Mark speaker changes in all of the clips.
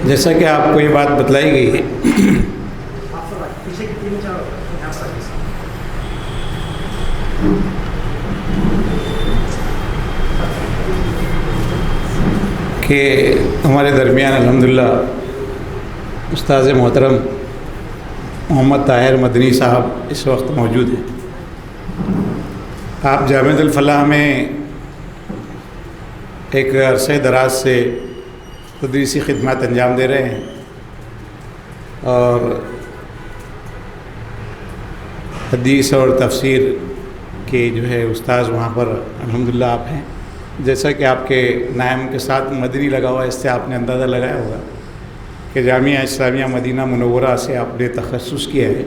Speaker 1: جیسا کہ آپ کو یہ بات بتلائی گئی ہے کہ ہمارے درمیان الحمدللہ استاذ محترم محمد طاہر مدنی صاحب اس وقت موجود ہیں۔ آپ جامعۃ الفلاح میں ایک عرصہ دراز سے تدریسی خدمات انجام دے رہے ہیں اور حدیث اور تفسیر کے جو ہے استاذ وہاں پر الحمدللہ آپ ہیں۔ جیسا کہ آپ کے نام کے ساتھ مدنی لگا ہوا ہے، اس سے آپ نے اندازہ لگایا ہوگا کہ جامعہ اسلامیہ مدینہ منورہ سے آپ نے تخصص کیا ہے۔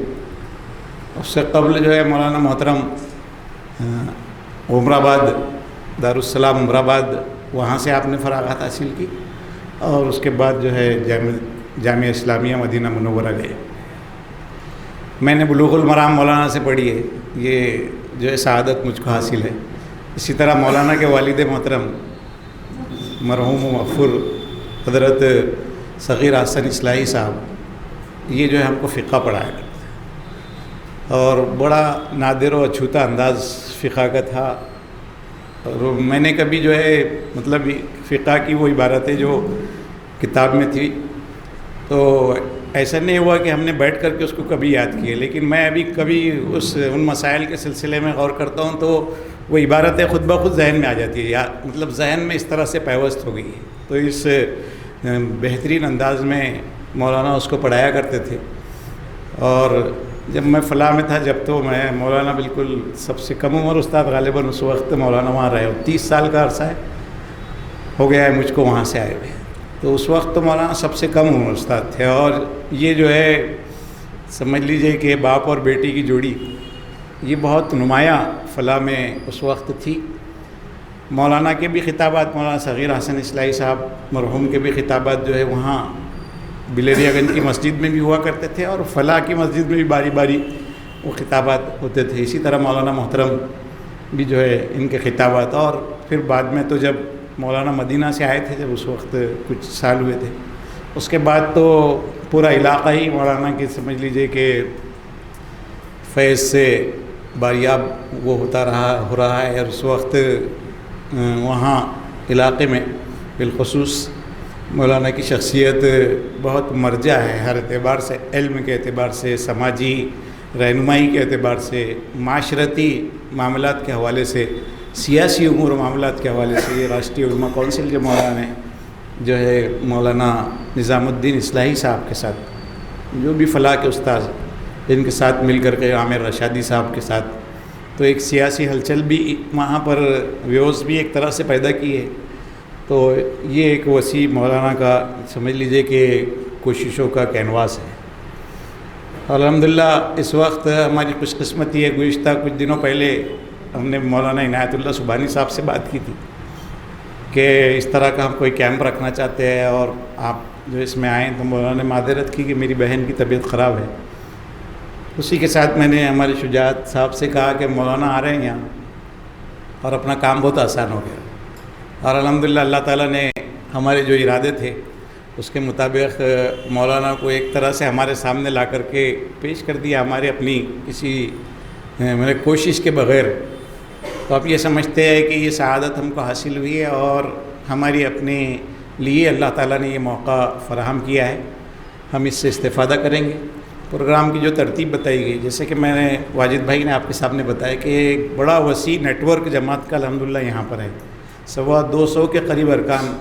Speaker 1: اس سے قبل جو ہے مولانا محترم عمر آباد دارالسلام عمر آباد وہاں سے آپ نے فراغت حاصل کی اور اس کے بعد جو ہے جامعہ اسلامیہ مدینہ منورہ گئے۔ میں نے بلوغ المرام مولانا سے پڑھی ہے، یہ جو ہے سعادت مجھ کو حاصل ہے۔ اسی طرح مولانا کے والد محترم مرحوم و مغفور حضرت صغیر حسن اصلاحی صاحب یہ جو ہے ہم کو فقہ پڑھایا کرتے ہیں اور بڑا نادر و اچھوتا انداز فقہ کا تھا۔ اور میں نے کبھی جو ہے مطلب فقہ کی وہ عبارتیں جو کتاب میں تھی تو ایسا نہیں ہوا کہ ہم نے بیٹھ کر کے اس کو کبھی یاد کیے، لیکن میں ابھی کبھی ان مسائل کے سلسلے میں غور کرتا ہوں تو وہ عبارتیں خود بخود ذہن میں آ جاتی ہے، یا مطلب ذہن میں اس طرح سے پیوست ہو گئی ہے۔ تو اس بہترین انداز میں مولانا اس کو پڑھایا کرتے تھے۔ اور جب میں فلاح میں تھا، جب تو میں مولانا بالکل سب سے کم عمر استاد غالباً اس وقت مولانا وہاں رہے، 30 سال کا عرصہ ہو گیا ہے مجھ کو وہاں سے آئے ہوئے۔ تو اس وقت تو مولانا سب سے کم عمر استاد تھے اور یہ جو ہے سمجھ لیجئے کہ باپ اور بیٹی کی جوڑی یہ بہت نمایاں فلاح میں اس وقت تھی۔ مولانا کے بھی خطابات، مولانا صغیر حسن اصلاحی صاحب مرحوم کے بھی خطابات جو ہے وہاں بلیریا گنج کی مسجد میں بھی ہوا کرتے تھے اور فلاح کی مسجد میں بھی باری باری وہ خطابات ہوتے تھے۔ اسی طرح مولانا محترم بھی جو ہے ان کے خطابات، اور پھر بعد میں تو جب مولانا مدینہ سے آئے تھے، جب اس وقت کچھ سال ہوئے تھے، اس کے بعد تو پورا علاقہ ہی مولانا کی سمجھ لیجئے کہ فیض سے باریاب وہ ہو رہا ہے۔ اور اس وقت وہاں علاقے میں بالخصوص مولانا کی شخصیت بہت مرجع ہے ہر اعتبار سے، علم کے اعتبار سے، سماجی رہنمائی کے اعتبار سے، معاشرتی معاملات کے حوالے سے، سیاسی امور و معاملات کے حوالے سے۔ یہ راشٹریہ علماء کونسل کے مولانا ہیں جو ہے مولانا نظام الدین اصلاحی صاحب کے ساتھ، جو بھی فلاح کے استاذ، ان کے ساتھ مل کر کے عامر رشادی صاحب کے ساتھ، تو ایک سیاسی ہلچل بھی وہاں پر ویوز بھی ایک طرح سے پیدا کی ہے۔ تو یہ ایک وسیع مولانا کا سمجھ لیجئے کہ کوششوں کا کینواس ہے۔ الحمدللہ اس وقت ہماری خوش قسمتی ہے، گزشتہ کچھ دنوں پہلے ہم نے مولانا عنایت اللہ سبحانی صاحب سے بات کی تھی کہ اس طرح کا ہم کوئی کیمپ رکھنا چاہتے ہیں اور آپ جو اس میں آئیں، تو مولانا نے معذرت کی کہ میری بہن کی طبیعت خراب ہے۔ اسی کے ساتھ میں نے ہمارے شجاعت صاحب سے کہا کہ مولانا آ رہے ہیں یہاں اور اپنا کام بہت آسان ہو گیا، اور الحمدللہ اللہ تعالیٰ نے ہمارے جو ارادے تھے اس کے مطابق مولانا کو ایک طرح سے ہمارے سامنے لا کر کے پیش کر دیا، ہمارے اپنی کسی میرے کوشش کے بغیر۔ تو آپ یہ سمجھتے ہیں کہ یہ سعادت ہم کو حاصل ہوئی ہے اور ہماری اپنے لیے اللہ تعالیٰ نے یہ موقع فراہم کیا ہے، ہم اس سے استفادہ کریں گے۔ پروگرام کی جو ترتیب بتائی گئی، جیسے کہ میں نے واجد بھائی نے آپ کے سامنے بتایا کہ ایک بڑا وسیع نیٹ ورک جماعت کا الحمدللہ یہاں پر ہے، 250 کے قریب ارکان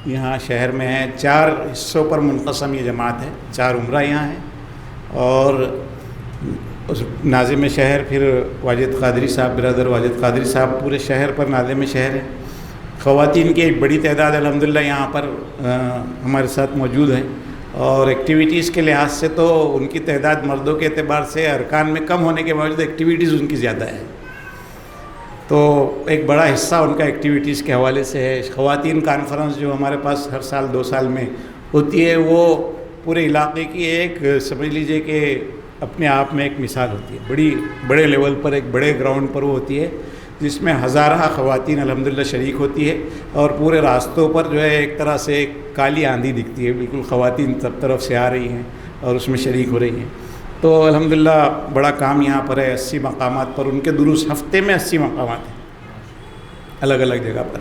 Speaker 1: یہاں شہر میں ہیں، 4 حصوں پر منقسم یہ جماعت ہے، 4 عمرہ یہاں ہیں، اور اس ناظم شہر پھر واجد قادری صاحب، برادر واجد قادری صاحب پورے شہر پر ناظم شہر ہیں۔ خواتین کی ایک بڑی تعداد الحمدللہ یہاں پر ہمارے ساتھ موجود ہیں، اور ایکٹیویٹیز کے لحاظ سے تو ان کی تعداد مردوں کے اعتبار سے ارکان میں کم ہونے کے باوجود ایکٹیویٹیز ان کی زیادہ ہے، تو ایک بڑا حصہ ان کا ایکٹیویٹیز کے حوالے سے ہے۔ خواتین کانفرنس جو ہمارے پاس ہر سال 2 سال میں ہوتی ہے، وہ پورے علاقے کی ایک سمجھ لیجئے کہ اپنے آپ میں ایک مثال ہوتی ہے، بڑے لیول پر، ایک بڑے گراؤنڈ پر وہ ہوتی ہے، جس میں ہزارہ خواتین الحمدللہ شریک ہوتی ہے، اور پورے راستوں پر جو ہے ایک طرح سے ایک کالی آندھی دکھتی ہے، بالکل خواتین سب طرف سے آ رہی ہیں اور اس میں شریک ہو رہی ہیں۔ تو الحمدللہ بڑا کام یہاں پر ہے، 80 مقامات پر ان کے دروس، ہفتے میں 80 مقامات ہیں الگ الگ جگہ پر،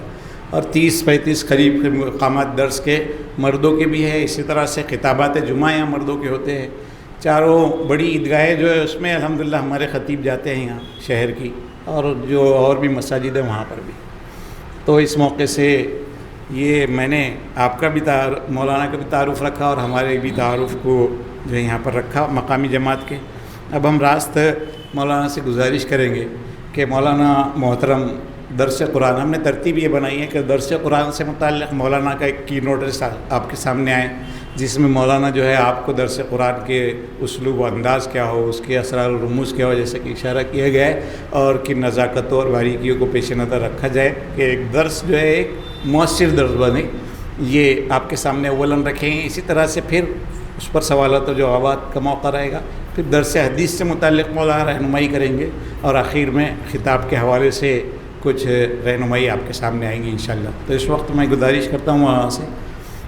Speaker 1: اور 30-35 قریب کے مقامات درس کے مردوں کے بھی ہے، اسی طرح سے خطابات جمعہ یہاں مردوں کے ہوتے ہیں۔ چاروں بڑی عیدگاہیں جو ہے اس میں الحمدللہ ہمارے خطیب جاتے ہیں یہاں شہر کی، اور جو اور بھی مساجد ہیں وہاں پر بھی۔ تو اس موقع سے یہ میں نے آپ کا بھی مولانا کا بھی تعارف رکھا اور ہمارے بھی تعارف کو جو ہے یہاں پر رکھا مقامی جماعت کے۔ اب ہم راست مولانا سے گزارش کریں گے کہ مولانا محترم درس قرآن، ہم نے ترتیب یہ بنائی ہے کہ درس قرآن سے متعلق مولانا کا ایک کی نوٹس آپ کے سامنے آئے، جس میں مولانا جو ہے آپ کو درس قرآن کے اسلوب و انداز کیا ہو، اس کے اسرار و رموز کیا ہو، جیسے کہ اشارہ کیا گیا ہے، اور کن نزاکتوں اور باریکیوں کو پیش نظر رکھا جائے کہ ایک درس جو ہے ایک مؤثر درس بنے، یہ آپ کے سامنے اولاً رکھیں گے۔ اسی طرح سے پھر اس پر سوالات و جوابات کا موقع رہے گا، پھر درس حدیث سے متعلق مولانا رہنمائی کریں گے، اور آخر میں خطاب کے حوالے سے کچھ رہنمائی آپ کے سامنے آئیں گی انشاءاللہ۔ تو اس وقت میں گزارش کرتا ہوں وہاں سے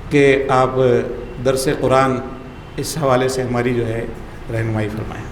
Speaker 1: کہ آپ درس قرآن اس حوالے سے ہماری جو ہے رہنمائی فرمائیں۔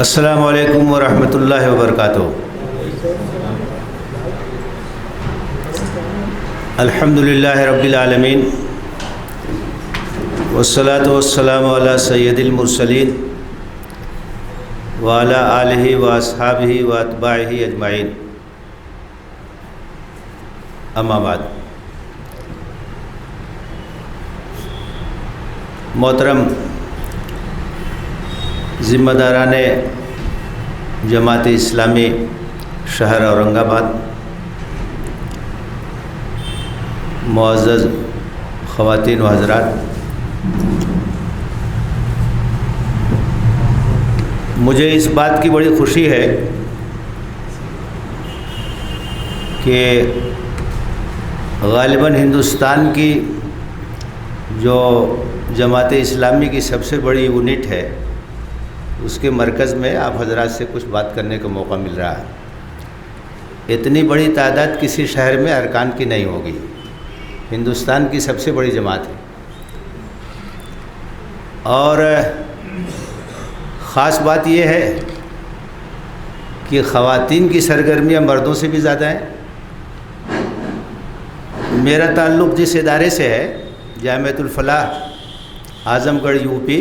Speaker 2: السلام علیکم ورحمۃ اللہ وبرکاتہ۔ الحمد للہ رب العالمین، والصلاة والسلام علی سید المرسلین وعلی آلہ واصحابہ واتباعہ اجمعین، اما بعد۔ محترم ذمہ داران جماعت اسلامی شہر اورنگ آباد، معزز خواتین و حضرات، مجھے اس بات کی بڑی خوشی ہے کہ غالباً ہندوستان کی جو جماعت اسلامی کی سب سے بڑی یونٹ ہے، اس کے مرکز میں آپ حضرات سے کچھ بات کرنے کا موقع مل رہا ہے۔ اتنی بڑی تعداد کسی شہر میں ارکان کی نہیں ہوگی، ہندوستان کی سب سے بڑی جماعت ہے، اور خاص بات یہ ہے کہ خواتین کی سرگرمیاں مردوں سے بھی زیادہ ہیں۔ میرا تعلق جس ادارے سے ہے، جامعۃ الفلاح اعظم گڑھ یو پی،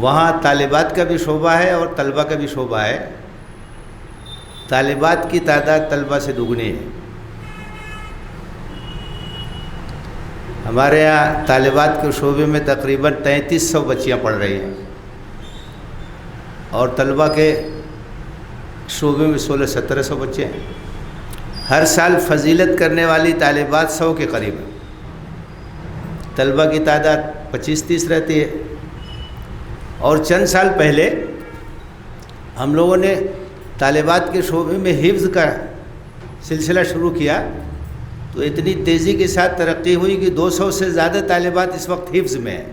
Speaker 2: وہاں طالبات کا بھی شعبہ ہے اور طلبہ کا بھی شعبہ ہے۔ طالبات کی تعداد طلبہ سے دگنی ہے۔ ہمارے یہاں طالبات کے شعبے میں تقریباً 3300 بچیاں پڑھ رہی ہیں، اور طلبہ کے شعبے میں 1600-1700 بچے ہیں۔ ہر سال فضیلت کرنے والی طالبات 100 کے قریب ہیں، طلبہ کی تعداد 25-30 رہتی ہے۔ اور چند سال پہلے ہم لوگوں نے طالبات کے شعبے میں حفظ کا سلسلہ شروع کیا، تو اتنی تیزی کے ساتھ ترقی ہوئی کہ 200 سے زیادہ طالبات اس وقت حفظ میں ہیں،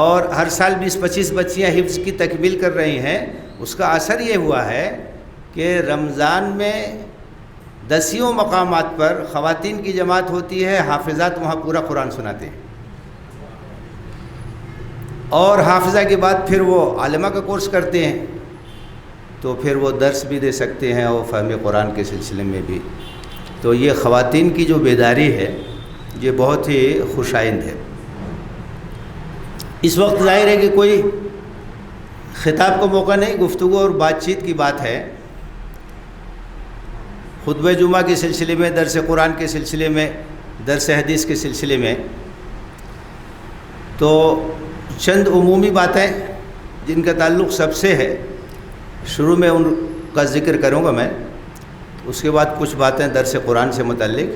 Speaker 2: اور ہر سال 20-25 بچیاں حفظ کی تکمیل کر رہی ہیں۔ اس کا اثر یہ ہوا ہے کہ رمضان میں 10 مقامات پر خواتین کی جماعت ہوتی ہے، حافظات وہاں پورا قرآن سناتے ہیں، اور حافظہ کے بعد پھر وہ عالمہ کا کورس کرتے ہیں، تو پھر وہ درس بھی دے سکتے ہیں اور فہم قرآن کے سلسلے میں بھی۔ تو یہ خواتین کی جو بیداری ہے یہ بہت ہی خوش آئند ہے۔ اس وقت ظاہر ہے کہ کوئی خطاب کا موقع نہیں، گفتگو اور بات چیت کی بات ہے۔ خطبہ جمعہ کے سلسلے میں، درس قرآن کے سلسلے میں درس حدیث کے سلسلے میں، تو چند عمومی باتیں جن کا تعلق سب سے ہے، شروع میں ان کا ذکر کروں گا میں، اس کے بعد کچھ باتیں درس قرآن سے متعلق،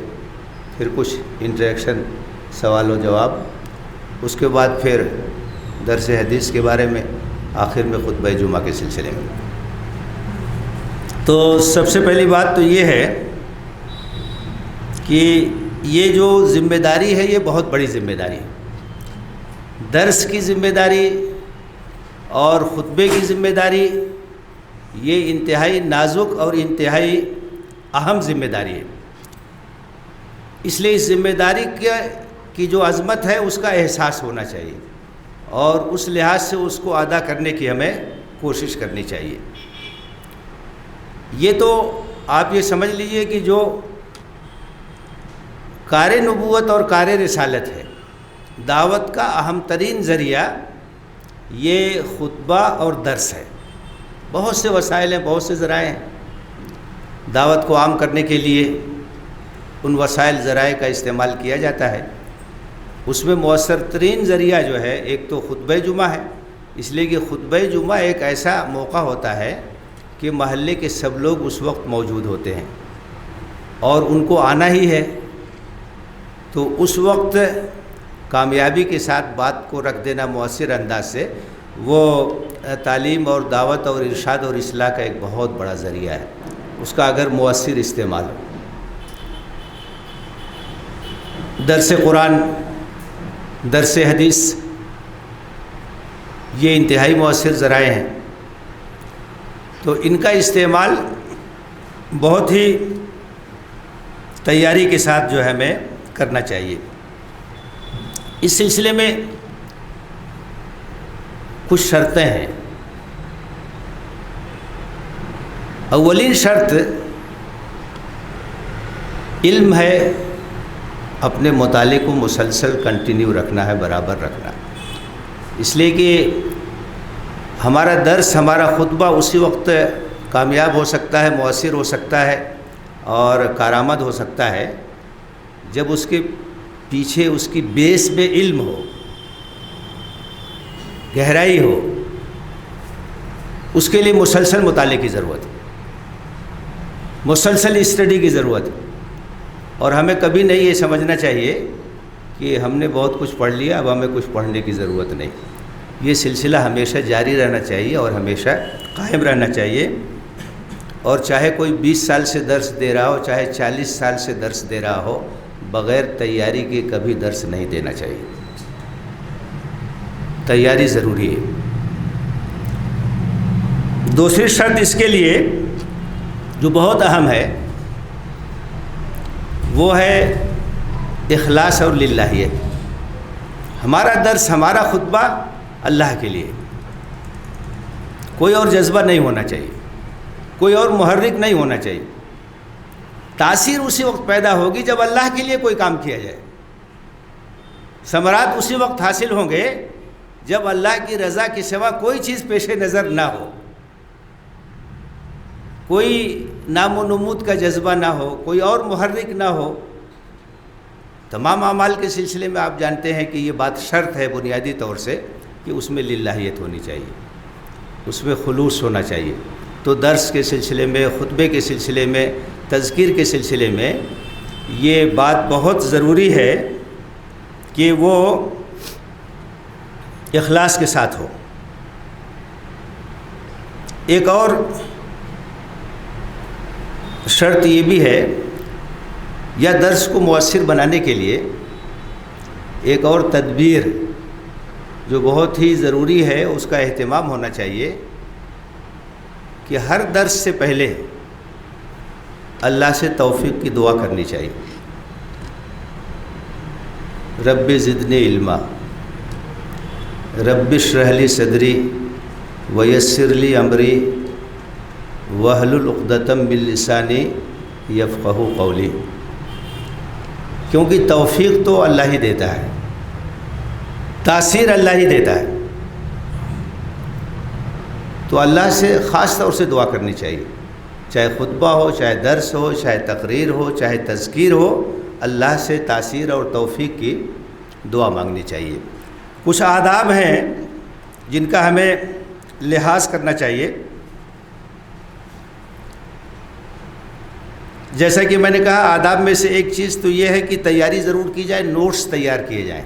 Speaker 2: پھر کچھ انٹریکشن سوال و جواب، اس کے بعد پھر درس حدیث کے بارے میں، آخر میں خطبہ جمعہ کے سلسلے میں۔ تو سب سے پہلی بات تو یہ ہے کہ یہ جو ذمہ داری ہے یہ بہت بڑی ذمہ داری ہے۔ درس کی ذمہ داری اور خطبے کی ذمہ داری یہ انتہائی نازک اور انتہائی اہم ذمہ داری ہے۔ اس لیے اس ذمہ داری کی جو عظمت ہے اس کا احساس ہونا چاہیے، اور اس لحاظ سے اس کو ادا کرنے کی ہمیں کوشش کرنی چاہیے۔ یہ تو آپ یہ سمجھ لیجئے کہ جو کار نبوت اور کار رسالت ہے، دعوت کا اہم ترین ذریعہ یہ خطبہ اور درس ہے۔ بہت سے وسائل ہیں، بہت سے ذرائع ہیں دعوت کو عام کرنے کے لیے، ان وسائل ذرائع کا استعمال کیا جاتا ہے۔ اس میں مؤثر ترین ذریعہ جو ہے ایک تو خطبہ جمعہ ہے، اس لیے کہ خطبہ جمعہ ایک ایسا موقع ہوتا ہے کہ محلے کے سب لوگ اس وقت موجود ہوتے ہیں اور ان کو آنا ہی ہے، تو اس وقت کامیابی کے ساتھ بات کو رکھ دینا مؤثر انداز سے، وہ تعلیم اور دعوت اور ارشاد اور اصلاح کا ایک بہت بڑا ذریعہ ہے، اس کا اگر مؤثر استعمال ہو۔ درس قرآن، درس حدیث یہ انتہائی مؤثر ذرائع ہیں، تو ان کا استعمال بہت ہی تیاری کے ساتھ جو ہے ہمیں کرنا چاہیے۔ اس سلسلے میں کچھ شرطیں ہیں۔ اولین شرط علم ہے، اپنے مطالعے کو مسلسل کنٹینیو رکھنا ہے، برابر رکھنا، اس لیے کہ ہمارا درس، ہمارا خطبہ اسی وقت کامیاب ہو سکتا ہے، مؤثر ہو سکتا ہے اور کارآمد ہو سکتا ہے جب اس کے پیچھے اس کی بیس میں علم ہو، گہرائی ہو۔ اس کے لیے مسلسل مطالعے کی ضرورت ہے، مسلسل اسٹڈی کی ضرورت ہے، اور ہمیں کبھی نہیں یہ سمجھنا چاہیے کہ ہم نے بہت کچھ پڑھ لیا، اب ہمیں کچھ پڑھنے کی ضرورت نہیں۔ یہ سلسلہ ہمیشہ جاری رہنا چاہیے اور ہمیشہ قائم رہنا چاہیے، اور چاہے کوئی 20 سال سے درس دے رہا ہو، چاہے 40 سال سے درس دے رہا ہو، بغیر تیاری کے کبھی درس نہیں دینا چاہیے۔ تیاری ضروری ہے۔ دوسری شرط اس کے لیے جو بہت اہم ہے وہ ہے اخلاص اور للہیت۔ ہمارا درس، ہمارا خطبہ اللہ کے لیے، کوئی اور جذبہ نہیں ہونا چاہیے، کوئی اور محرک نہیں ہونا چاہیے۔ تاثیر اسی وقت پیدا ہوگی جب اللہ کے لیے کوئی کام کیا جائے، ثمرات اسی وقت حاصل ہوں گے جب اللہ کی رضا کے سوا کوئی چیز پیش نظر نہ ہو، کوئی نام و نمود کا جذبہ نہ ہو، کوئی اور محرک نہ ہو۔ تمام اعمال کے سلسلے میں آپ جانتے ہیں کہ یہ بات شرط ہے بنیادی طور سے کہ اس میں للہیت ہونی چاہیے، اس میں خلوص ہونا چاہیے۔ تو درس کے سلسلے میں، خطبے کے سلسلے میں، تذکیر کے سلسلے میں یہ بات بہت ضروری ہے کہ وہ اخلاص کے ساتھ ہو۔ ایک اور شرط یہ بھی ہے، یا درس کو مؤثر بنانے کے لیے ایک اور تدبیر جو بہت ہی ضروری ہے، اس کا اہتمام ہونا چاہیے کہ ہر درس سے پہلے اللہ سے توفیق کی دعا کرنی چاہیے۔ رب زدنی علما، رب اشرح لی صدری ویسر لی امری واحلل عقدۃ من لسانی یفقہوا قولی۔ کیونکہ توفیق تو اللہ ہی دیتا ہے، تاثیر اللہ ہی دیتا ہے، تو اللہ سے خاص طور سے دعا کرنی چاہیے، چاہے خطبہ ہو، چاہے درس ہو، چاہے تقریر ہو، چاہے تذکیر ہو، اللہ سے تاثیر اور توفیق کی دعا مانگنی چاہیے۔ کچھ آداب ہیں جن کا ہمیں لحاظ کرنا چاہیے، جیسا کہ میں نے کہا آداب میں سے ایک چیز تو یہ ہے کہ تیاری ضرور کی جائے، نوٹس تیار کیے جائیں،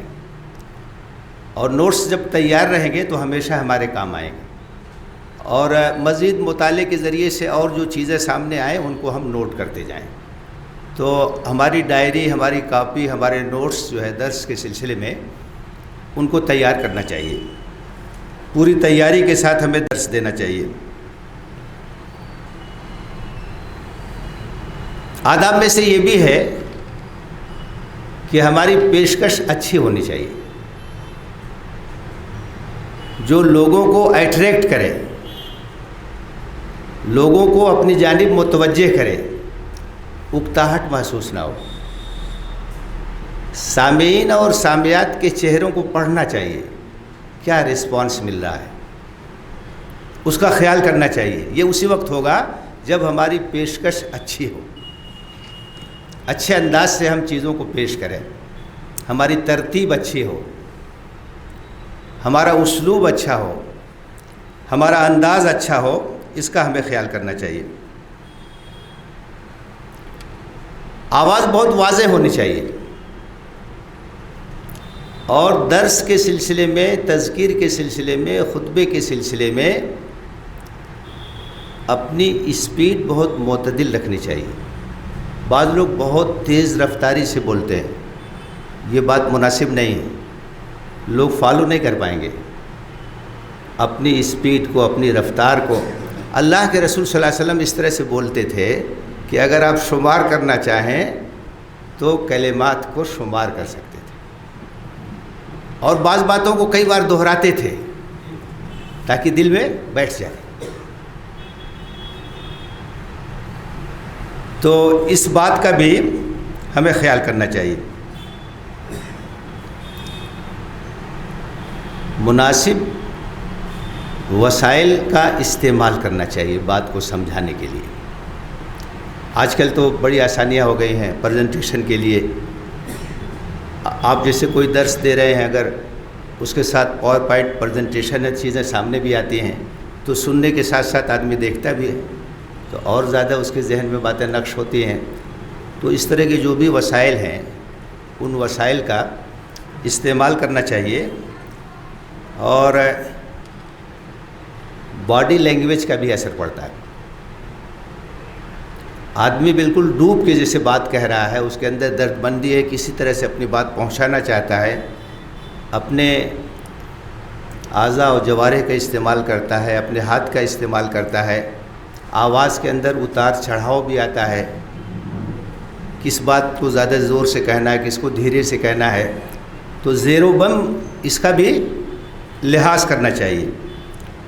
Speaker 2: اور نوٹس جب تیار رہیں گے تو ہمیشہ ہمارے کام آئیں گے، اور مزید مطالعے کے ذریعے سے اور جو چیزیں سامنے آئیں ان کو ہم نوٹ کرتے جائیں۔ تو ہماری ڈائری، ہماری کاپی، ہمارے نوٹس جو ہے درس کے سلسلے میں ان کو تیار کرنا چاہیے، پوری تیاری کے ساتھ ہمیں درس دینا چاہیے۔ آداب میں سے یہ بھی ہے کہ ہماری پیشکش اچھی ہونی چاہیے، جو لوگوں کو اٹریکٹ کرے، لوگوں کو اپنی جانب متوجہ کرے، اکتاہٹ محسوس نہ ہو۔ سامعین اور سامعات کے چہروں کو پڑھنا چاہیے، کیا رسپانس مل رہا ہے اس کا خیال کرنا چاہیے۔ یہ اسی وقت ہوگا جب ہماری پیشکش اچھی ہو، اچھے انداز سے ہم چیزوں کو پیش کریں، ہماری ترتیب اچھی ہو، ہمارا اسلوب اچھا ہو، ہمارا انداز اچھا ہو، اس کا ہمیں خیال کرنا چاہیے۔ آواز بہت واضح ہونی چاہیے، اور درس کے سلسلے میں، تذکیر کے سلسلے میں، خطبے کے سلسلے میں اپنی اسپیڈ بہت معتدل رکھنی چاہیے۔ بعض لوگ بہت تیز رفتاری سے بولتے ہیں، یہ بات مناسب نہیں ہے، لوگ فالو نہیں کر پائیں گے اپنی اسپیڈ کو، اپنی رفتار کو۔ اللہ کے رسول صلی اللہ علیہ وسلم اس طرح سے بولتے تھے کہ اگر آپ شمار کرنا چاہیں تو کلمات کو شمار کر سکتے تھے، اور بعض باتوں کو کئی بار دہراتے تھے تاکہ دل میں بیٹھ جائے۔ تو اس بات کا بھی ہمیں خیال کرنا چاہیے۔ مناسب وسائل کا استعمال کرنا چاہیے بات کو سمجھانے کے لیے۔ آج کل تو بڑی آسانیاں ہو گئی ہیں پریزنٹیشن کے لیے۔ آپ جیسے کوئی درس دے رہے ہیں، اگر اس کے ساتھ پاور پوائنٹ پریزنٹیشن ہے، چیزیں سامنے بھی آتی ہیں تو سننے کے ساتھ ساتھ آدمی دیکھتا بھی ہے تو اور زیادہ اس کے ذہن میں باتیں نقش ہوتی ہیں۔ تو اس طرح کے جو بھی وسائل ہیں ان وسائل کا استعمال کرنا چاہیے، اور باڈی لینگویج کا بھی اثر پڑتا ہے۔ آدمی بالکل ڈوب کے جیسے بات کہہ رہا ہے، اس کے اندر درد مندی ہے، کسی طرح سے اپنی بات پہنچانا چاہتا ہے، اپنے اعضاء و جوارح کا استعمال کرتا ہے، اپنے ہاتھ کا استعمال کرتا ہے، آواز کے اندر اتار چڑھاؤ بھی آتا ہے، کس بات کو زیادہ زور سے کہنا ہے، کس کو دھیرے سے کہنا ہے، تو زیر و بم اس کا بھی لحاظ کرنا چاہیے۔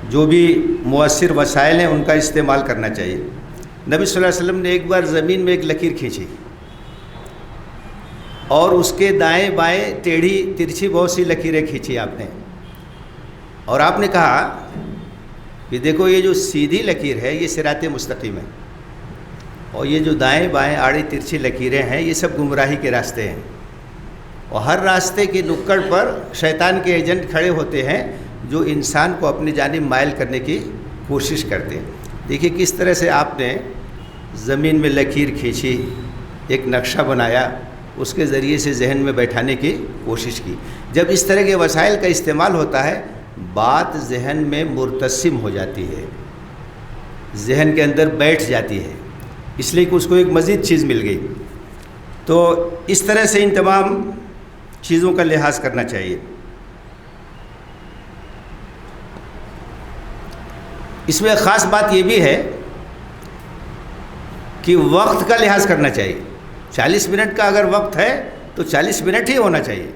Speaker 2: جو بھی مؤثر وسائل ہیں ان کا استعمال کرنا چاہیے۔ نبی صلی اللہ علیہ وسلم نے ایک بار زمین میں ایک لکیر کھینچی، اور اس کے دائیں بائیں ٹیڑھی ترچھی بہت سی لکیریں کھینچی آپ نے، اور آپ نے کہا کہ دیکھو یہ جو سیدھی لکیر ہے یہ صراط مستقیم ہے، اور یہ جو دائیں بائیں آڑی ترچھی لکیریں ہیں یہ سب گمراہی کے راستے ہیں، اور ہر راستے کی نکڑ پر شیطان کے ایجنٹ کھڑے ہوتے ہیں جو انسان کو اپنی جانب مائل کرنے کی کوشش کرتے ہیں۔ دیکھیے کس طرح سے آپ نے زمین میں لکیر کھینچی، ایک نقشہ بنایا، اس کے ذریعے سے ذہن میں بیٹھانے کی کوشش کی۔ جب اس طرح کے وسائل کا استعمال ہوتا ہے بات ذہن میں مرتسم ہو جاتی ہے، ذہن کے اندر بیٹھ جاتی ہے، اس لیے کہ اس کو ایک مزید چیز مل گئی۔ تو اس طرح سے ان تمام چیزوں کا لحاظ کرنا چاہیے۔ اس میں خاص بات یہ بھی ہے کہ وقت کا لحاظ کرنا چاہیے۔ 40 منٹ کا اگر وقت ہے تو 40 منٹ ہی ہونا چاہیے،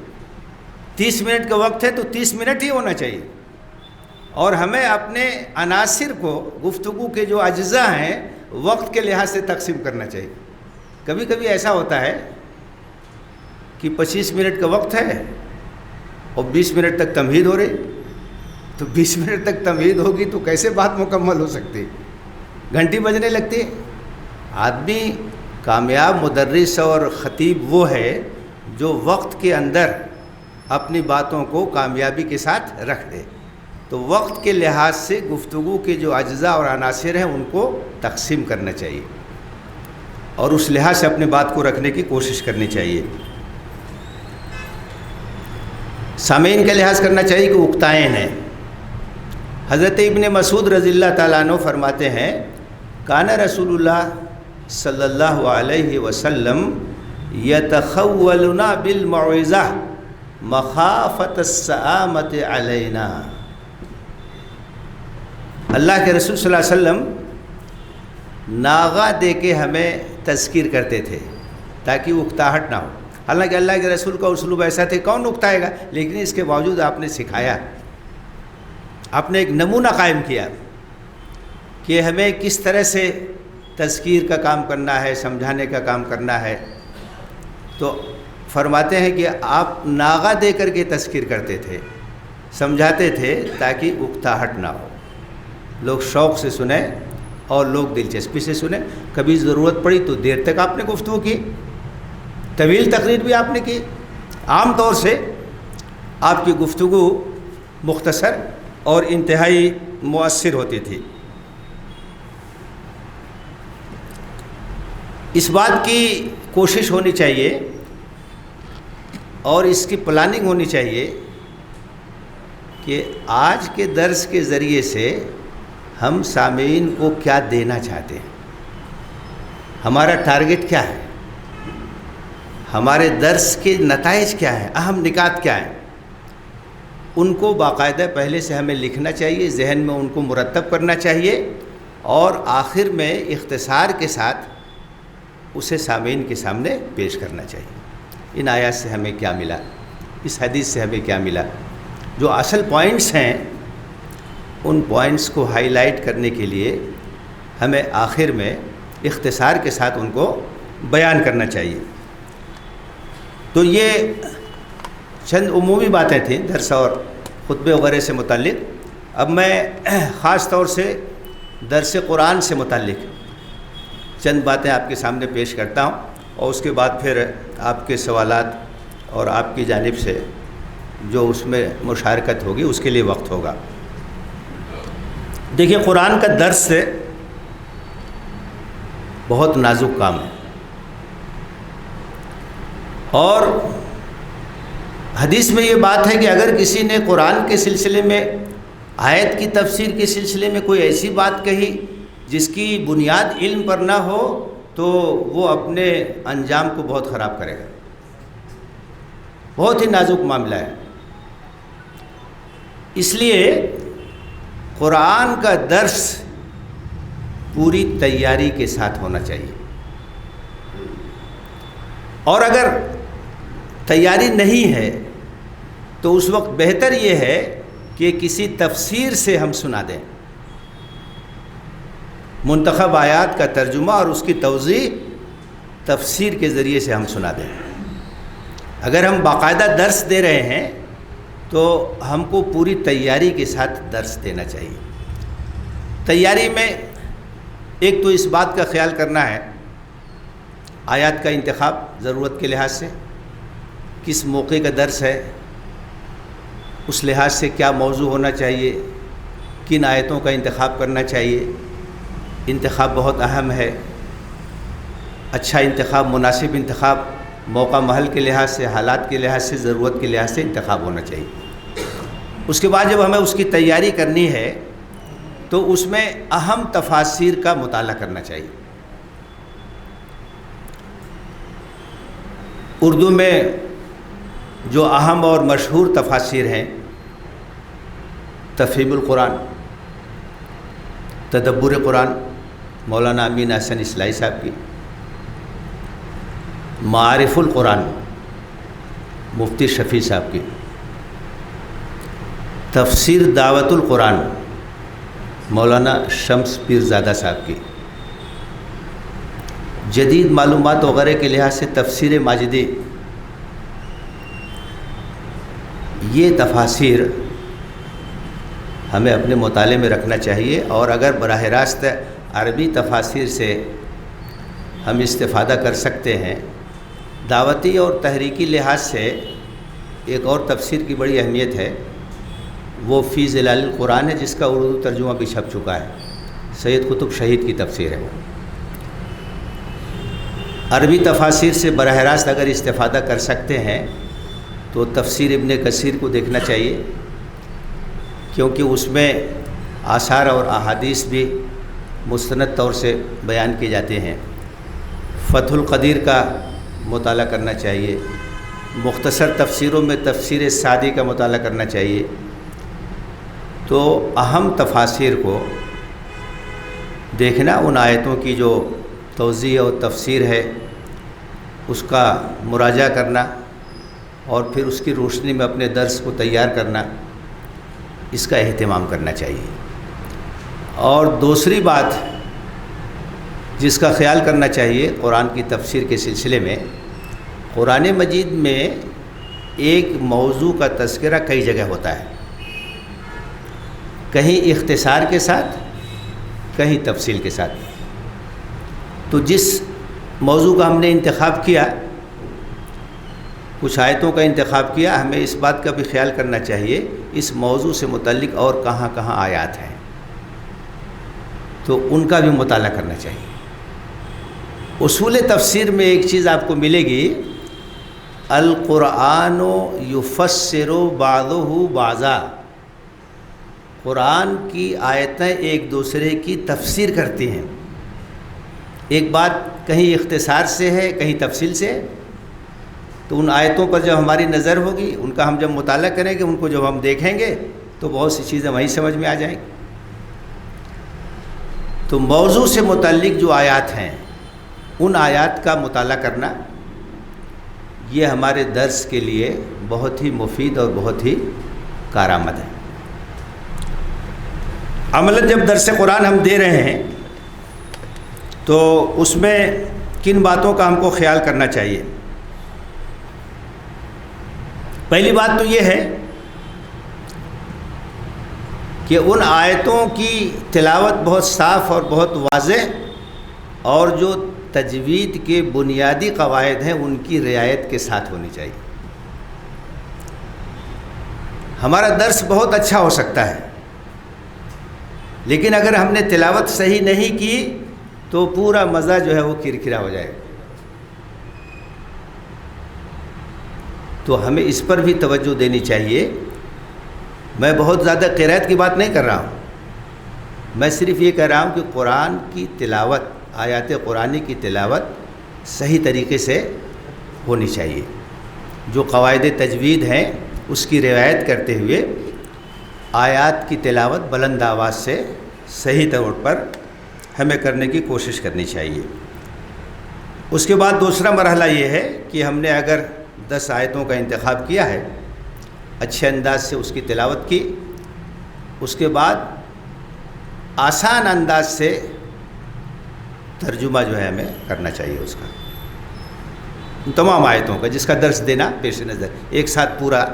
Speaker 2: 30 منٹ کا وقت ہے تو 30 منٹ ہی ہونا چاہیے، اور ہمیں اپنے عناصر کو، گفتگو کے جو اجزاء ہیں، وقت کے لحاظ سے تقسیم کرنا چاہیے۔ کبھی کبھی ایسا ہوتا ہے کہ 25 منٹ کا وقت ہے اور 20 منٹ تک تمہید ہو رہی، تو 20 منٹ تک تمہید ہوگی تو کیسے بات مکمل ہو سکتی؟ گھنٹی بجنے لگتی ہے۔ آدمی کامیاب مدرس اور خطیب وہ ہے جو وقت کے اندر اپنی باتوں کو کامیابی کے ساتھ رکھ دے. تو وقت کے لحاظ سے گفتگو کے جو اجزاء اور عناصر ہیں ان کو تقسیم کرنا چاہیے اور اس لحاظ سے اپنی بات کو رکھنے کی کوشش کرنی چاہیے. سامعین کا لحاظ کرنا چاہیے کہ اکتائین ہیں. حضرت ابن مسعود رضی اللہ تعالیٰ عنہ فرماتے ہیں کان رسول اللہ صلی اللہ علیہ وسلم یتخولنا بالموعظہ مخافۃ السآمۃ علینا. اللہ کے رسول صلی اللہ علیہ وسلم ناغہ دے کے ہمیں تذکیر کرتے تھے تاکہ اکتاہٹ نہ ہو. حالانکہ اللہ کے رسول کا اسلوب ایسا تھا کون اکتائے گا، لیکن اس کے باوجود آپ نے سکھایا، آپ نے ایک نمونہ قائم کیا کہ ہمیں کس طرح سے تذکیر کا کام کرنا ہے، سمجھانے کا کام کرنا ہے. تو فرماتے ہیں کہ آپ ناغہ دے کر کے تذکیر کرتے تھے، سمجھاتے تھے تاکہ اکتاہٹ نہ ہو، لوگ شوق سے سنیں اور لوگ دلچسپی سے سنیں. کبھی ضرورت پڑی تو دیر تک آپ نے گفتگو کی، طویل تقریر بھی آپ نے کی. عام طور سے آپ کی گفتگو مختصر اور انتہائی مؤثر ہوتی تھی. اس بات کی کوشش ہونی چاہیے اور اس کی پلاننگ ہونی چاہیے کہ آج کے درس کے ذریعے سے ہم سامعین کو کیا دینا چاہتے ہیں، ہمارا ٹارگٹ کیا ہے، ہمارے درس کے نتائج کیا ہیں، اہم نکات کیا ہیں. ان کو باقاعدہ پہلے سے ہمیں لکھنا چاہیے، ذہن میں ان کو مرتب کرنا چاہیے اور آخر میں اختصار کے ساتھ اسے سامعین کے سامنے پیش کرنا چاہیے. ان آیات سے ہمیں کیا ملا، اس حدیث سے ہمیں کیا ملا، جو اصل پوائنٹس ہیں ان پوائنٹس کو ہائی لائٹ کرنے کے لیے ہمیں آخر میں اختصار کے ساتھ ان کو بیان کرنا چاہیے. تو یہ چند عمومی باتیں تھیں درس اور خطبے وغیرہ سے متعلق. اب میں خاص طور سے درس قرآن سے متعلق چند باتیں آپ کے سامنے پیش کرتا ہوں اور اس کے بعد پھر آپ کے سوالات اور آپ کی جانب سے جو اس میں مشارکت ہوگی اس کے لیے وقت ہوگا. دیکھیے قرآن کا درس بہت نازک کام ہے اور حدیث میں یہ بات ہے کہ اگر کسی نے قرآن کے سلسلے میں آیت کی تفسیر کے سلسلے میں کوئی ایسی بات کہی جس کی بنیاد علم پر نہ ہو تو وہ اپنے انجام کو بہت خراب کرے گا. بہت ہی نازک معاملہ ہے. اس لیے قرآن کا درس پوری تیاری کے ساتھ ہونا چاہیے اور اگر تیاری نہیں ہے تو اس وقت بہتر یہ ہے کہ کسی تفسیر سے ہم سنا دیں، منتخب آیات کا ترجمہ اور اس کی توضیح تفسیر کے ذریعے سے ہم سنا دیں. اگر ہم باقاعدہ درس دے رہے ہیں تو ہم کو پوری تیاری کے ساتھ درس دینا چاہیے. تیاری میں ایک تو اس بات کا خیال کرنا ہے آیات کا انتخاب ضرورت کے لحاظ سے، کس موقع کا درس ہے، اس لحاظ سے کیا موضوع ہونا چاہیے، کن آیتوں کا انتخاب کرنا چاہیے. انتخاب بہت اہم ہے. اچھا انتخاب، مناسب انتخاب موقع محل کے لحاظ سے، حالات کے لحاظ سے، ضرورت کے لحاظ سے انتخاب ہونا چاہیے. اس کے بعد جب ہمیں اس کی تیاری کرنی ہے تو اس میں اہم تفاسیر کا مطالعہ کرنا چاہیے. اردو میں جو اہم اور مشہور تفاسیر ہیں تفہیم القرآن، تدبر قرآن مولانا امین احسن اصلاحی صاحب کی، معارف القرآن مفتی شفیع صاحب کی، تفسیر دعوت القرآن مولانا شمس پیرزادہ صاحب کی، جدید معلومات وغیرہ کے لحاظ سے تفسیر ماجدی. یہ تفاسیر ہمیں اپنے مطالعے میں رکھنا چاہیے اور اگر براہ راست عربی تفاسیر سے ہم استفادہ کر سکتے ہیں۔ دعوتی اور تحریکی لحاظ سے ایک اور تفسیر کی بڑی اہمیت ہے، وہ فی ظلال القرآن ہے، جس کا اردو ترجمہ بھی چھپ چکا ہے۔ سید قطب شہید کی تفسیر ہے وہ۔ عربی تفاسیر سے براہ راست اگر استفادہ کر سکتے ہیں تو تفسیر ابن کثیر کو دیکھنا چاہیے، کیونکہ اس میں آثار اور احادیث بھی مستند طور سے بیان کیے جاتے ہیں۔ فتح القدیر کا مطالعہ کرنا چاہیے، مختصر تفسیروں میں تفسیر سعدی کا مطالعہ کرنا چاہیے۔ تو اہم تفاسیر کو دیکھنا، ان آیتوں کی جو توضیح اور تفسیر ہے اس کا مراجعہ کرنا اور پھر اس کی روشنی میں اپنے درس کو تیار کرنا، اس کا اہتمام کرنا چاہیے۔ اور دوسری بات جس کا خیال کرنا چاہیے قرآن کی تفسیر کے سلسلے میں، قرآن مجید میں ایک موضوع کا تذکرہ کئی جگہ ہوتا ہے، کہیں اختصار کے ساتھ، کہیں تفصیل کے ساتھ۔ تو جس موضوع کا ہم نے انتخاب کیا، کچھ آیتوں کا انتخاب کیا، ہمیں اس بات کا بھی خیال کرنا چاہیے اس موضوع سے متعلق اور کہاں کہاں آیات ہیں، تو ان کا بھی مطالعہ کرنا چاہیے۔ اصول تفسیر میں ایک چیز آپ کو ملے گی، القرآن یفسر بعضہ بعضا، قرآن کی آیتیں ایک دوسرے کی تفسیر کرتی ہیں۔ ایک بات کہیں اختصار سے ہے، کہیں تفصیل سے ہے، تو ان آیتوں پر جب ہماری نظر ہوگی، ان کا ہم جب مطالعہ کریں گے، ان کو جب ہم دیکھیں گے تو بہت سی چیزیں وہیں سمجھ میں آ جائیں گی۔ تو موضوع سے متعلق جو آیات ہیں، ان آیات کا مطالعہ کرنا یہ ہمارے درس کے لیے بہت ہی مفید اور بہت ہی کارآمد ہے۔ عملاً جب درس قرآن ہم دے رہے ہیں تو اس میں کن باتوں کا ہم کو خیال کرنا چاہیے؟ پہلی بات تو یہ ہے کہ ان آیتوں کی تلاوت بہت صاف اور بہت واضح اور جو تجوید کے بنیادی قواعد ہیں ان کی رعایت کے ساتھ ہونی چاہیے۔ ہمارا درس بہت اچھا ہو سکتا ہے، لیکن اگر ہم نے تلاوت صحیح نہیں کی تو پورا مزہ جو ہے وہ کرکرا ہو جائے گا۔ تو ہمیں اس پر بھی توجہ دینی چاہیے۔ میں بہت زیادہ قرأت کی بات نہیں کر رہا ہوں، میں صرف یہ کہہ رہا ہوں کہ قرآن کی تلاوت، آیات قرآنی کی تلاوت صحیح طریقے سے ہونی چاہیے۔ جو قواعد تجوید ہیں اس کی روایت کرتے ہوئے آیات کی تلاوت بلند آواز سے صحیح طور پر ہمیں کرنے کی کوشش کرنی چاہیے۔ اس کے بعد دوسرا مرحلہ یہ ہے کہ ہم نے اگر 10 آیتوں کا انتخاب کیا ہے، اچھے انداز سے اس کی تلاوت کی، اس کے بعد آسان انداز سے ترجمہ جو ہے ہمیں کرنا چاہیے اس کا، تمام آیتوں کا جس کا درس دینا پیش نظر ایک ساتھ پورا۔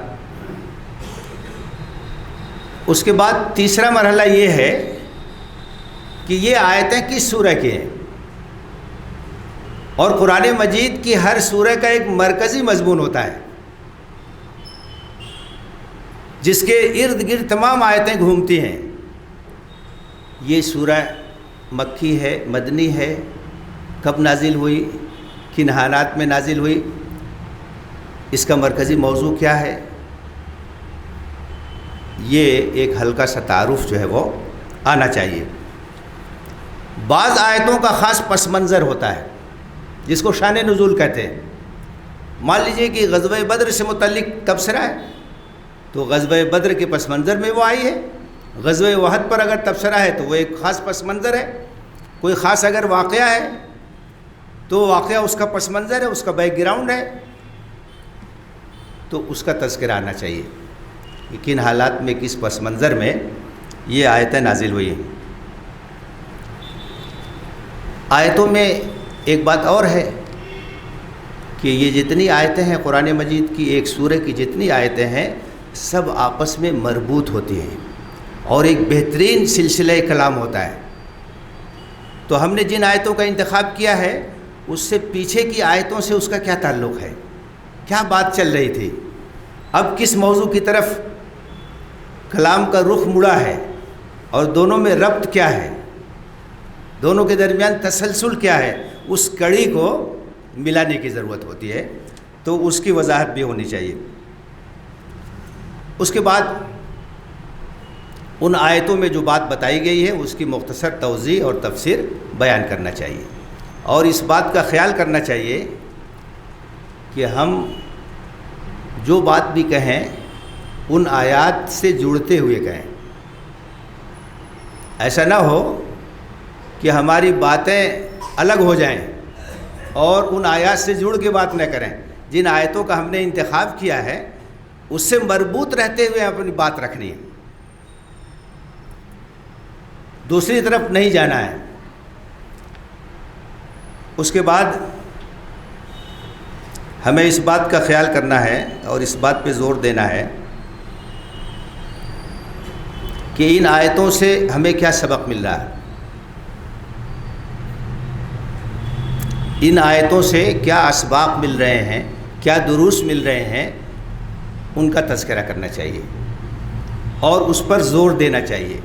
Speaker 2: اس کے بعد تیسرا مرحلہ یہ ہے کہ یہ آیتیں کس سورہ کی ہیں، اور قرآن مجید کی ہر سورہ کا ایک مرکزی مضمون ہوتا ہے جس کے ارد گرد تمام آیتیں گھومتی ہیں۔ یہ سورہ مکی ہے، مدنی ہے، کب نازل ہوئی، کن حالات میں نازل ہوئی، اس کا مرکزی موضوع کیا ہے، یہ ایک ہلکا سا تعارف جو ہے وہ آنا چاہیے۔ بعض آیتوں کا خاص پس منظر ہوتا ہے جس کو شان نزول کہتے ہیں۔ مان لیجئے کہ غزوہ بدر سے متعلق تبصرہ ہے تو غزوہ بدر کے پس منظر میں وہ آئی ہے۔ غزوہ احد پر اگر تبصرہ ہے تو وہ ایک خاص پس منظر ہے۔ کوئی خاص اگر واقعہ ہے تو واقعہ اس کا پس منظر ہے، اس کا بیک گراؤنڈ ہے، تو اس کا تذکرہ آنا چاہیے کہ کن حالات میں کس پس منظر میں یہ آیتیں نازل ہوئی ہیں۔ آیتوں میں ایک بات اور ہے کہ یہ جتنی آیتیں ہیں قرآن مجید کی، ایک سورہ کی جتنی آیتیں ہیں سب آپس میں مربوط ہوتی ہیں اور ایک بہترین سلسلہ کلام ہوتا ہے۔ تو ہم نے جن آیتوں کا انتخاب کیا ہے اس سے پیچھے کی آیتوں سے اس کا کیا تعلق ہے، کیا بات چل رہی تھی، اب کس موضوع کی طرف کلام کا رخ مڑا ہے، اور دونوں میں ربط کیا ہے، دونوں کے درمیان تسلسل کیا ہے، اس کڑی کو ملانے کی ضرورت ہوتی ہے، تو اس کی وضاحت بھی ہونی چاہیے۔ اس کے بعد ان آیتوں میں جو بات بتائی گئی ہے اس کی مختصر توضیح اور تفسیر بیان کرنا چاہیے، اور اس بات کا خیال کرنا چاہیے کہ ہم جو بات بھی کہیں ان آیات سے جڑتے ہوئے کہیں، ایسا نہ ہو کہ ہماری باتیں الگ ہو جائیں اور ان آیات سے جڑ کے بات نہ کریں۔ جن آیتوں کا ہم نے انتخاب کیا ہے اس سے مربوط رہتے ہوئے اپنی بات رکھنی ہے، دوسری طرف نہیں جانا ہے۔ اس کے بعد ہمیں اس بات کا خیال کرنا ہے اور اس بات پہ زور دینا ہے کہ ان آیتوں سے ہمیں کیا سبق مل رہا ہے، ان آیتوں سے کیا اسباق مل رہے ہیں، کیا دروس مل رہے ہیں، ان کا تذکرہ کرنا چاہیے اور اس پر زور دینا چاہیے۔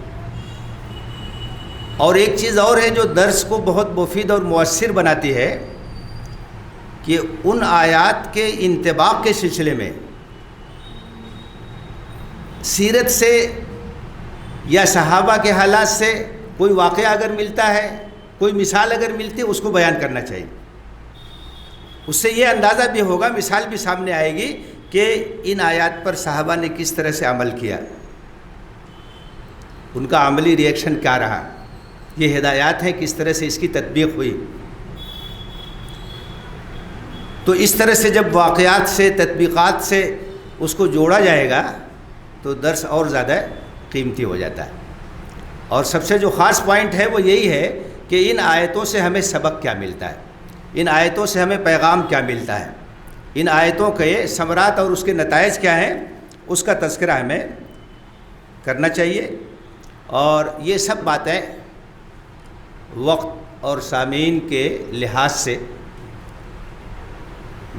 Speaker 2: اور ایک چیز اور ہے جو درس کو بہت مفید اور مؤثر بناتی ہے کہ ان آیات کے انطباق کے سلسلے میں سیرت سے یا صحابہ کے حالات سے کوئی واقعہ اگر ملتا ہے، کوئی مثال اگر ملتی ہے، اس کو بیان کرنا چاہیے۔ اس سے یہ اندازہ بھی ہوگا، مثال بھی سامنے آئے گی کہ ان آیات پر صحابہ نے کس طرح سے عمل کیا، ان کا عملی ری ایکشن کیا رہا، یہ ہدایات ہیں کس طرح سے اس کی تطبیق ہوئی۔ تو اس طرح سے جب واقعات سے، تطبیقات سے اس کو جوڑا جائے گا تو درس اور زیادہ قیمتی ہو جاتا ہے۔ اور سب سے جو خاص پوائنٹ ہے وہ یہی ہے کہ ان آیتوں سے ہمیں سبق کیا ملتا ہے، ان آیتوں سے ہمیں پیغام کیا ملتا ہے، ان آیتوں کے ثمرات اور اس کے نتائج کیا ہیں، اس کا تذکرہ ہمیں کرنا چاہیے۔ اور یہ سب باتیں وقت اور سامعین کے لحاظ سے،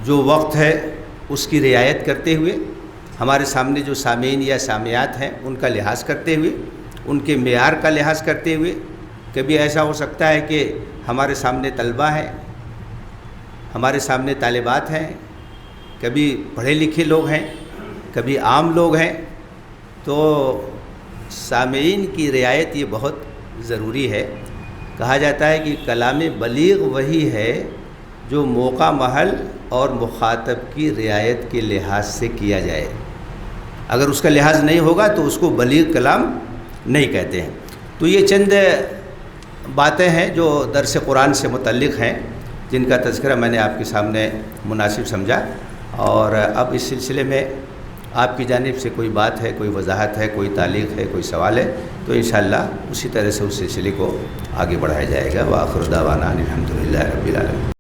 Speaker 2: جو وقت ہے اس کی رعایت کرتے ہوئے، ہمارے سامنے جو سامعین یا سامعات ہیں ان کا لحاظ کرتے ہوئے، ان کے معیار کا لحاظ کرتے ہوئے، کبھی ایسا ہو سکتا ہے کہ ہمارے سامنے طلبہ ہیں، ہمارے سامنے طالبات ہیں، کبھی پڑھے لکھے لوگ ہیں، کبھی عام لوگ ہیں، تو سامعین کی رعایت یہ بہت ضروری ہے۔ کہا جاتا ہے کہ کلام بلیغ وہی ہے جو موقع، محل اور مخاطب کی رعایت کے لحاظ سے کیا جائے، اگر اس کا لحاظ نہیں ہوگا تو اس کو بلیغ کلام نہیں کہتے ہیں۔ تو یہ چند باتیں ہیں جو درس قرآن سے متعلق ہیں، جن کا تذکرہ میں نے آپ کے سامنے مناسب سمجھا، اور اب اس سلسلے میں آپ کی جانب سے کوئی بات ہے، کوئی وضاحت ہے، کوئی تعلیق ہے، کوئی سوال ہے تو انشاءاللہ اسی طرح سے اس سلسلے کو آگے بڑھایا جائے گا۔ وآخر دعوانا ان الحمد للہ رب العالمین۔